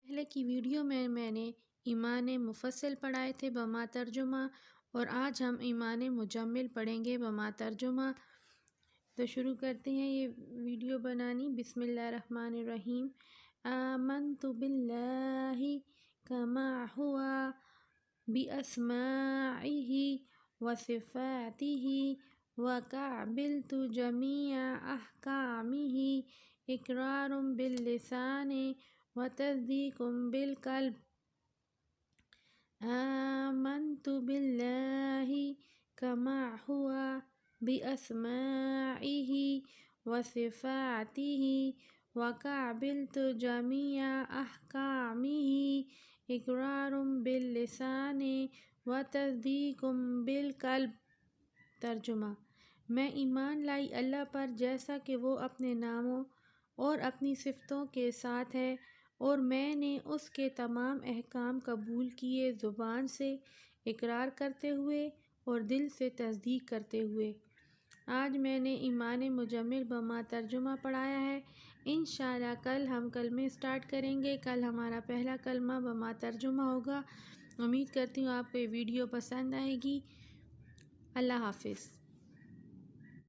پہلے کی ویڈیو میں نے ایمان مفصل پڑھائے تھے بما ترجمہ، اور آج ہم ایمان مجمل پڑھیں گے بما ترجمہ۔ تو شروع کرتے ہیں یہ ویڈیو بنانی۔ بسم اللہ الرحمن الرحیم۔ آمنت باللہ کما ہوا باسماعہ وصفاتہ وقبلت جمیع احکامہ اقرار باللسان وتصدیق بالقلب۔ آمنت باللہ کما ہوا باسماعہ وصفاتہ وقبلت جمیع احکامہ اقرار باللسان وتصدیق بالقلب۔ ترجمہ: میں ایمان لائی اللہ پر جیسا کہ وہ اپنے ناموں اور اپنی صفتوں کے ساتھ ہے، اور میں نے اس کے تمام احکام قبول کیے، زبان سے اقرار کرتے ہوئے اور دل سے تصدیق کرتے ہوئے۔ آج میں نے ایمان مجمل بما ترجمہ پڑھایا ہے۔ انشاءاللہ کل ہم کلمے سٹارٹ کریں گے۔ کل ہمارا پہلا کلمہ بما ترجمہ ہوگا۔ امید کرتی ہوں آپ کو یہ ویڈیو پسند آئے گی۔ اللہ حافظ۔